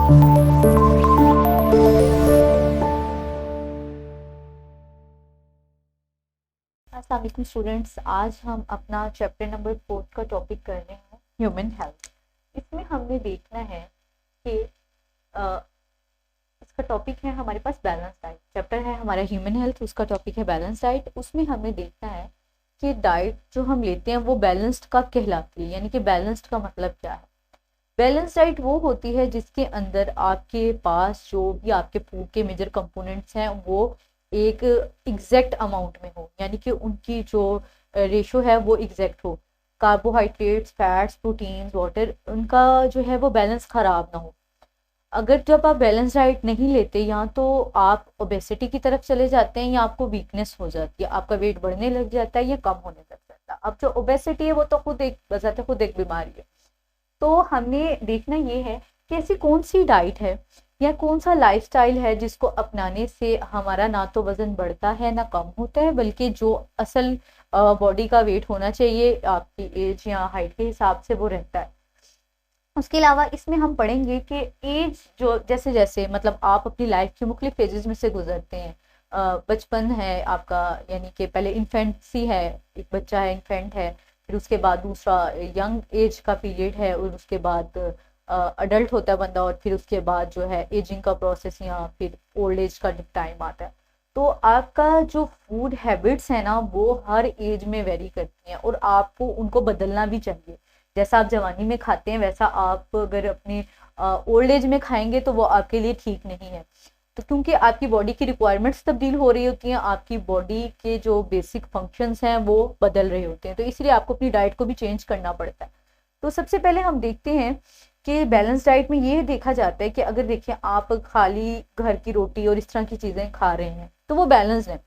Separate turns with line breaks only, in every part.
अस्सलाम वालेकुम स्टूडेंट्स, आज हम अपना चैप्टर नंबर 4 का टॉपिक कर रहे हैं ह्यूमन हेल्थ। इसमें हमने देखना है कि अ, इसका टॉपिक है हमारे पास बैलेंस डाइट। चैप्टर है हमारा ह्यूमन हेल्थ, उसका टॉपिक है बैलेंस डाइट। उसमें हमें देखना है कि डाइट जो हम लेते हैं वो बैलेंस्ड का कहलाती है, यानी कि बैलेंस्ड का मतलब क्या है। बैलेंस डाइट वो होती है जिसके अंदर आपके पास जो भी आपके फूड के मेजर कंपोनेंट्स हैं वो एक एग्जैक्ट अमाउंट में हो, यानी कि उनकी जो रेशो है वो एग्जैक्ट हो। कार्बोहाइड्रेट्स, फैट्स, प्रोटीन्स, वाटर, उनका जो है वो बैलेंस खराब ना हो। अगर जब आप बैलेंस डाइट नहीं लेते, या तो आप ओबेसिटी की तरफ चले जाते हैं या आपको वीकनेस हो जाती है, आपका वेट बढ़ने लग जाता है या कम होने लग जाता है। अब जो ओबेसिटी है वो तो खुद एक बजाते खुद एक बीमारी है। तो हमने देखना ये है कि ऐसी कौन सी डाइट है या कौन सा लाइफस्टाइल है जिसको अपनाने से हमारा ना तो वजन बढ़ता है ना कम होता है, बल्कि जो असल बॉडी का वेट होना चाहिए आपकी एज या हाइट के हिसाब से वो रहता है। उसके अलावा इसमें हम पढ़ेंगे कि एज जो जैसे जैसे मतलब आप अपनी लाइफ के मुख्तलिफ फेजेस में से गुजरते हैं। बचपन है आपका, यानी कि पहले इन्फेंसी है, एक बच्चा है, इन्फेंट है, फिर उसके बाद दूसरा यंग एज का पीरियड है, और उसके बाद अडल्ट होता है बंदा, और फिर उसके बाद जो है एजिंग का प्रोसेस या फिर ओल्ड एज का टाइम आता है। तो आपका जो फूड हैबिट्स है ना वो हर एज में वेरी करती हैं, और आपको उनको बदलना भी चाहिए। जैसा आप जवानी में खाते हैं वैसा आप अगर अपने ओल्ड एज में खाएंगे तो वो आपके लिए ठीक नहीं है। तो क्योंकि आपकी बॉडी की रिक्वायरमेंट्स तब्दील हो रही होती हैं, आपकी बॉडी के जो बेसिक फंक्शंस हैं वो बदल रहे होते हैं, तो इसलिए आपको अपनी डाइट को भी चेंज करना पड़ता है। तो सबसे पहले हम देखते हैं कि बैलेंस डाइट में ये देखा जाता है कि अगर देखिए आप खाली घर की रोटी और इस तरह की चीज़ें खा रहे हैं तो वो बैलेंस है।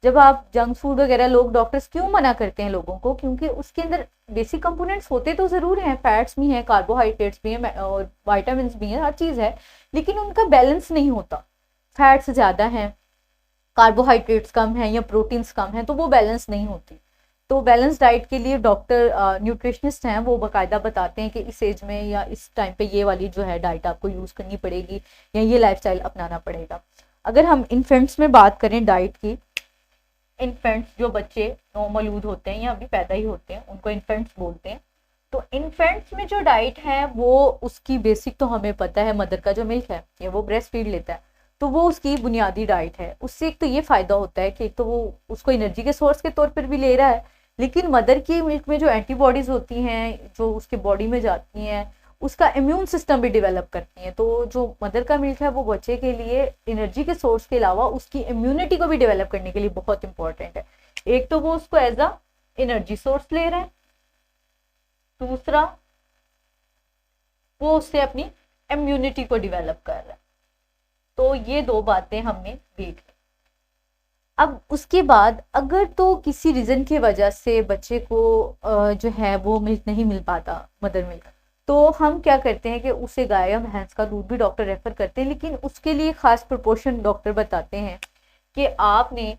जब आप जंक फूड वगैरह, लोग डॉक्टर्स क्यों मना करते हैं लोगों को, क्योंकि उसके अंदर बेसिक कंपोनेंट्स होते तो ज़रूर हैं, फैट्स भी हैं, कार्बोहाइड्रेट्स भी हैं और वाइटामिन भी हैं, हर चीज़ है, लेकिन उनका बैलेंस नहीं होता। फैट्स ज़्यादा हैं, कार्बोहाइड्रेट्स कम है या प्रोटीन्स कम है, तो वो बैलेंस नहीं होती। तो बैलेंस डाइट के लिए डॉक्टर न्यूट्रिशनिस्ट हैं वो बाकायदा बताते हैं कि इस एज में या इस टाइम पे ये वाली जो है डाइट आपको यूज़ करनी पड़ेगी या ये लाइफस्टाइल अपनाना पड़ेगा। अगर हम इन्फेंट्स में बात करें डाइट की, इन्फेंट्स जो बच्चे नौमौलूद होते हैं या अभी पैदा ही होते हैं उनको इन्फेंट्स बोलते हैं। तो इन्फेंट्स में जो डाइट है वो उसकी बेसिक तो हमें पता है, मदर का जो मिल्क है या वो ब्रेस्ट फीड लेता है, तो वो उसकी बुनियादी डाइट है। उससे एक तो ये फ़ायदा होता है कि एक तो वो उसको एनर्जी के सोर्स के तौर पर भी ले रहा है, लेकिन मदर की मिल्क में जो एंटीबॉडीज़ होती हैं जो उसके बॉडी में जाती हैं उसका इम्यून सिस्टम भी डेवलप करती हैं। तो जो मदर का मिल्क है वो बच्चे के लिए एनर्जी के सोर्स के अलावा उसकी इम्यूनिटी को भी डेवलप करने के लिए बहुत इंपॉर्टेंट है। एक तो वो उसको एज अ एनर्जी सोर्स ले रहे हैं, दूसरा वो उससे अपनी इम्यूनिटी को डेवलप कर रहा है। तो ये दो बातें हमने देख ली। अब उसके बाद अगर तो किसी रीज़न की वजह से बच्चे को जो है वो मिल्क नहीं मिल पाता, मदर मिल्क, तो हम क्या करते हैं कि उसे गाय या भैंस का दूध भी डॉक्टर रेफर करते हैं, लेकिन उसके लिए खास प्रोपोर्शन डॉक्टर बताते हैं कि आपने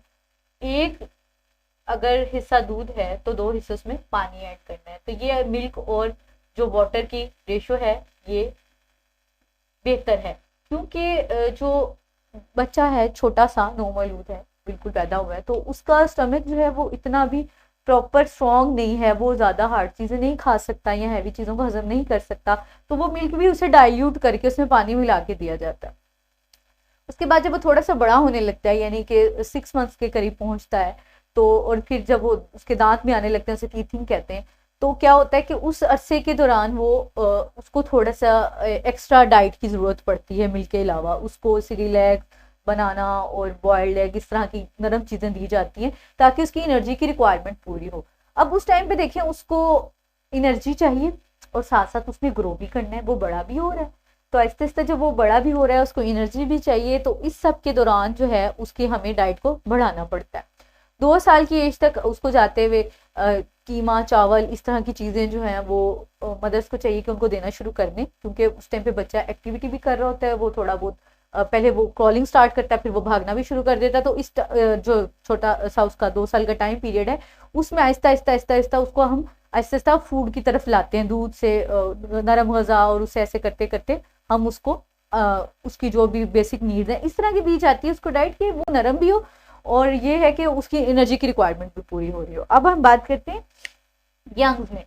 एक अगर हिस्सा दूध है तो 2 हिस्से उसमें पानी ऐड करना है। तो ये मिल्क और जो वाटर की रेशो है ये बेहतर है, क्योंकि जो बच्चा है छोटा सा नौमौलूद है, बिल्कुल पैदा हुआ है, तो उसका स्टमक जो है वो इतना भी प्रॉपर स्ट्रॉन्ग नहीं है, वो ज़्यादा हार्ड चीज़ें नहीं खा सकता या हैवी चीज़ों को हजम नहीं कर सकता, तो वो मिल्क भी उसे डाइल्यूट करके उसमें पानी मिला के दिया जाता है। उसके बाद जब वो थोड़ा सा बड़ा होने लगता है, यानी कि 6 मंथ्स के करीब पहुंचता है, तो और फिर जब वो उसके दांत भी आने लगते हैं, उसे टीथिंग कहते हैं, तो क्या होता है कि उस अरसे के दौरान वो उसको थोड़ा सा एक्स्ट्रा डाइट की ज़रूरत पड़ती है। मिल्क के अलावा उसको सिरिलैक, बनाना और बॉयल्ड एग, इस तरह की नरम चीज़ें दी जाती हैं ताकि उसकी एनर्जी की रिक्वायरमेंट पूरी हो। अब उस टाइम पे देखें उसको एनर्जी चाहिए और साथ साथ उसने ग्रो भी करना है, वो बड़ा भी हो रहा है, तो आहिस्ते आहिस्ते जब वो बड़ा भी हो रहा है उसको एनर्जी भी चाहिए, तो इस सब के दौरान जो है उसकी हमें डाइट को बढ़ाना पड़ता है। 2 साल की एज तक उसको जाते हुए कीमा, चावल, इस तरह की चीज़ें जो हैं वो मदर्स को चाहिए कि उनको देना शुरू कर दें, क्योंकि उस टाइम पे बच्चा एक्टिविटी भी कर रहा होता है, वो थोड़ा बहुत पहले वो क्रॉलिंग स्टार्ट करता है, फिर वो भागना भी शुरू कर देता है। तो इस जो छोटा सा उसका 2 साल का टाइम पीरियड है उसमें आहिस्ता आहिस्ता आहिस्ता आहिस्ता उसको हम आहिस्ता आहिस्ता फूड की तरफ लाते हैं, दूध से नरम गज़ा, और उसे ऐसे करते करते हम उसको उसकी जो भी बेसिक नीड्स है इस तरह की दी जाती है उसको डाइट कि वो नरम भी हो और ये है कि उसकी एनर्जी की रिक्वायरमेंट भी पूरी हो रही हो। अब हम बात करते हैं यंग्स में,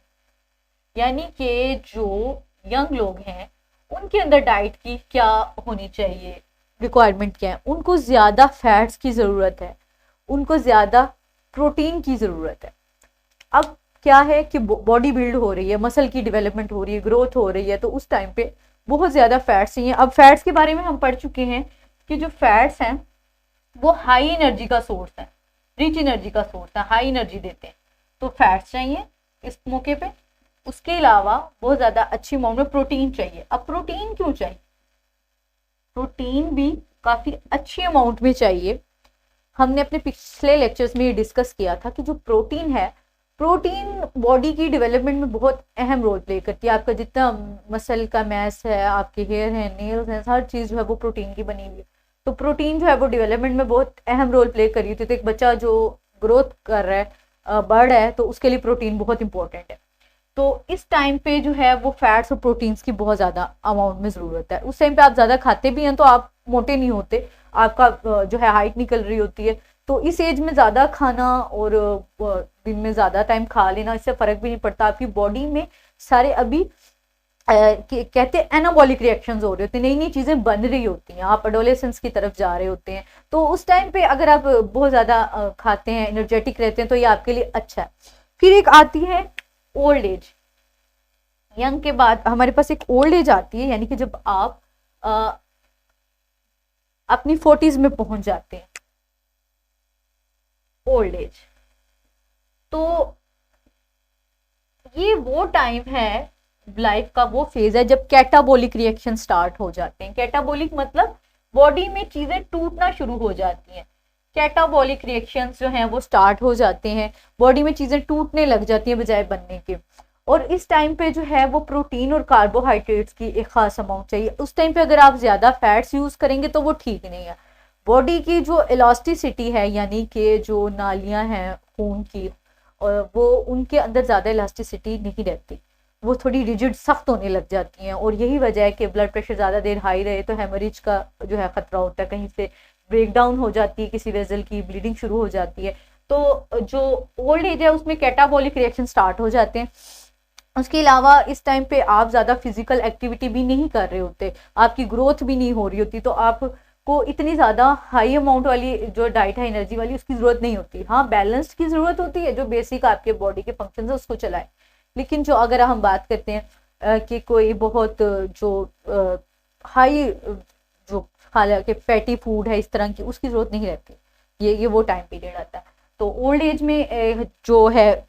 यानी कि जो यंग लोग हैं उनके अंदर डाइट की क्या होनी चाहिए, रिक्वायरमेंट क्या है। उनको ज़्यादा फैट्स की ज़रूरत है, उनको ज़्यादा प्रोटीन की ज़रूरत है। अब क्या है कि बॉडी बिल्ड हो रही है, मसल की डेवलपमेंट हो रही है, ग्रोथ हो रही है, तो उस टाइम पे बहुत ज़्यादा फैट्स चाहिए। अब फैट्स के बारे में हम पढ़ चुके हैं कि जो फैट्स हैं वो हाई एनर्जी का सोर्स है, रिच एनर्जी का सोर्स है, हाई एनर्जी देते हैं, तो फैट्स चाहिए इस मौके पे। उसके अलावा बहुत ज़्यादा अच्छी अमाउंट में प्रोटीन चाहिए। अब प्रोटीन क्यों चाहिए, प्रोटीन भी काफ़ी अच्छी अमाउंट में चाहिए। हमने अपने पिछले लेक्चर्स में ये डिस्कस किया था कि जो प्रोटीन है, प्रोटीन बॉडी की डेवलपमेंट में बहुत अहम रोल प्ले करती है। आपका जितना मसल का मैस है, आपके हेयर है, नेल्स हैं, हर चीज़ जो है वो प्रोटीन की बनी हुई है। तो प्रोटीन जो है वो डेवलपमेंट में बहुत अहम रोल प्ले कर रही होती है। तो एक बच्चा जो ग्रोथ कर रहा है, बढ़ रहा है, तो उसके लिए प्रोटीन बहुत इंपॉर्टेंट है। तो इस टाइम पे जो है वो फैट्स और प्रोटीन्स की बहुत ज़्यादा अमाउंट में ज़रूरत है। उस टाइम पे आप ज़्यादा खाते भी हैं तो आप मोटे नहीं होते, आपका जो है हाइट निकल रही होती है। तो इस एज में ज़्यादा खाना और दिन में ज़्यादा टाइम खा लेना, इससे फ़र्क भी नहीं पड़ता। आपकी बॉडी में सारे अभी कहते हैं एनाबॉलिक रिएक्शंस हो रहे होते हैं, नई नई चीज़ें बन रही होती हैं, आप एडोलेसेंस की तरफ जा रहे होते हैं। तो उस टाइम पे अगर आप बहुत ज़्यादा खाते हैं, एनर्जेटिक रहते हैं, तो ये आपके लिए अच्छा है। फिर एक आती है ओल्ड एज। यंग के बाद हमारे पास एक ओल्ड एज आती है, यानी कि जब आप अपनी 40s में पहुंच जाते हैं, ओल्ड एज। तो ये वो टाइम है लाइफ का, वो फेज है जब कैटाबोलिक रिएक्शन स्टार्ट हो जाते हैं। कैटाबोलिक मतलब बॉडी में चीजें टूटना शुरू हो जाती हैं। कैटाबॉलिक रिएक्शंस जो हैं वो स्टार्ट हो जाते हैं, बॉडी में चीजें टूटने लग जाती हैं बजाय बनने के। और इस टाइम पे जो है वो प्रोटीन और कार्बोहाइड्रेट्स की एक खास अमाउंट चाहिए। उस टाइम पे अगर आप ज्यादा फैट्स यूज करेंगे तो वो ठीक नहीं है। बॉडी की जो इलास्टिसिटी है, यानी कि जो नालियां हैं खून की, और वो उनके अंदर ज़्यादा इलास्टिसिटी नहीं रहती, वो थोड़ी रिजिड सख्त होने लग जाती हैं। और यही वजह है कि ब्लड प्रेशर ज़्यादा देर हाई रहे तो हेमरेज का जो है ख़तरा होता है, कहीं से ब्रेक डाउन हो जाती है, किसी वेजल की ब्लीडिंग शुरू हो जाती है। तो जो ओल्ड एज है उसमें कैटाबॉलिक रिएक्शन स्टार्ट हो जाते हैं। उसके अलावा इस टाइम पे आप ज़्यादा फिजिकल एक्टिविटी भी नहीं कर रहे होते, आपकी ग्रोथ भी नहीं हो रही होती, तो आपको इतनी ज़्यादा हाई अमाउंट वाली जो डाइट है एनर्जी वाली उसकी ज़रूरत नहीं होती। हाँ, बैलेंस्ड की ज़रूरत होती है, जो बेसिक आपके बॉडी के फंक्शन है उसको चलाए। लेकिन जो अगर हम बात करते हैं कि कोई बहुत जो हाई जो खाला के फैटी फूड है इस तरह की, उसकी ज़रूरत नहीं रहती। ये वो टाइम पीरियड आता है। तो ओल्ड एज में जो है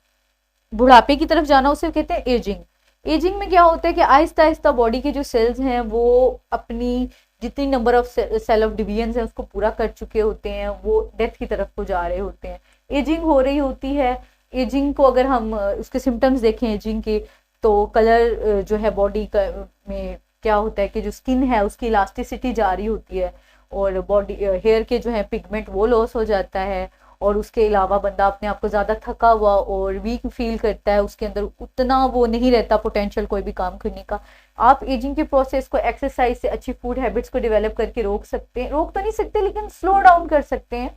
बुढ़ापे की तरफ जाना, उसे कहते हैं एजिंग। एजिंग में क्या होता है कि आहिस्ता आहिस्ता बॉडी के जो सेल्स हैं वो अपनी जितनी number of cell of division है उसको पूरा कर चुके होते हैं, वो डेथ की तरफ को जा रहे होते हैं, एजिंग हो रही होती है। एजिंग को अगर हम उसके सिम्टम्स देखें एजिंग के, तो कलर जो है बॉडी का में क्या होता है कि जो स्किन है उसकी इलास्टिसिटी जा रही होती है, और बॉडी हेयर के जो है पिगमेंट वो लॉस हो जाता है। और उसके अलावा बंदा अपने आप को ज़्यादा थका हुआ और वीक फील करता है, उसके अंदर उतना वो नहीं रहता पोटेंशियल कोई भी काम करने का। आप एजिंग के प्रोसेस को एक्सरसाइज से, अच्छी फूड हैबिट्स को डेवलप करके रोक सकते हैं, रोक तो नहीं सकते लेकिन स्लो डाउन कर सकते हैं।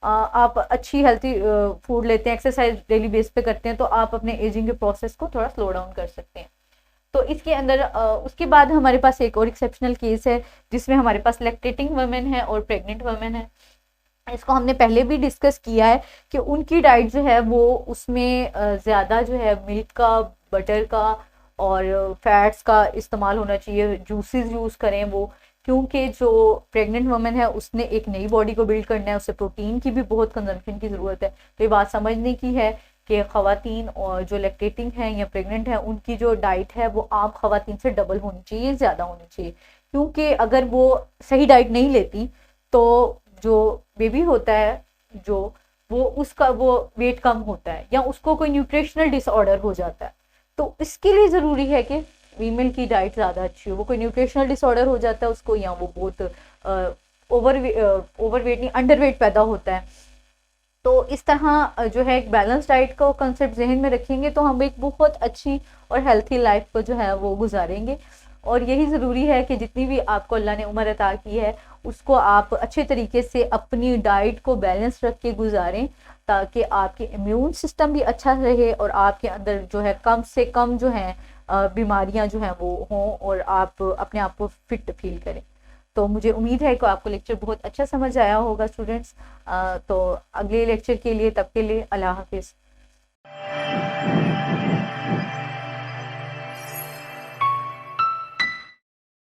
आप अच्छी हेल्थी फूड लेते हैं, एक्सरसाइज डेली बेस पे करते हैं, तो आप अपने एजिंग के प्रोसेस को थोड़ा स्लो डाउन कर सकते हैं। तो इसके अंदर उसके बाद हमारे पास एक और एक्सेप्शनल केस है जिसमें हमारे पास लैक्टेटिंग वुमेन है और प्रेग्नेंट वुमेन है। इसको हमने पहले भी डिस्कस किया है कि उनकी डाइट जो है वो उसमें ज़्यादा जो है मिल्क का, बटर का और फैट्स का इस्तेमाल होना चाहिए, जूसेस यूज़ करें वो, क्योंकि जो प्रेग्नेंट वुमेन है उसने एक नई बॉडी को बिल्ड करना है, उससे प्रोटीन की भी बहुत कंजम्पशन की ज़रूरत है। तो ये बात समझने की है कि ख़वातीन और जो लैक्टेटिंग हैं या प्रेग्नेंट हैं उनकी जो डाइट है वो आम ख़वातीन से डबल होनी चाहिए, ज़्यादा होनी चाहिए। क्योंकि अगर वो सही डाइट नहीं लेती तो जो बेबी होता है जो वो उसका वो वेट कम होता है या उसको कोई न्यूट्रिशनल डिसऑर्डर हो जाता है। तो इसके लिए ज़रूरी है कि फीमेल की डाइट ज़्यादा अच्छी हो। वो कोई न्यूट्रिशनल डिसऑर्डर हो जाता है उसको, या वो बहुत ओवरवेट नहीं अंडरवेट पैदा होता है। तो इस तरह जो है एक बैलेंस डाइट का कंसेप्ट जहन में रखेंगे तो हम एक बहुत अच्छी और हेल्थी लाइफ को जो है वो गुजारेंगे। और यही ज़रूरी है कि जितनी भी आपको अल्लाह ने उम्र अता की है उसको आप अच्छे तरीके से अपनी डाइट को बैलेंस रख के गुजारें, ताकि आपके इम्यून सिस्टम भी अच्छा रहे और आपके अंदर जो है कम से कम जो है बीमारियां जो हैं वो हों और आप अपने आप को फिट फील करें। तो मुझे उम्मीद है कि आपको लेक्चर बहुत अच्छा समझ आया होगा स्टूडेंट्स। तो अगले लेक्चर के लिए, तब के लिए अल्लाह हाफिज़।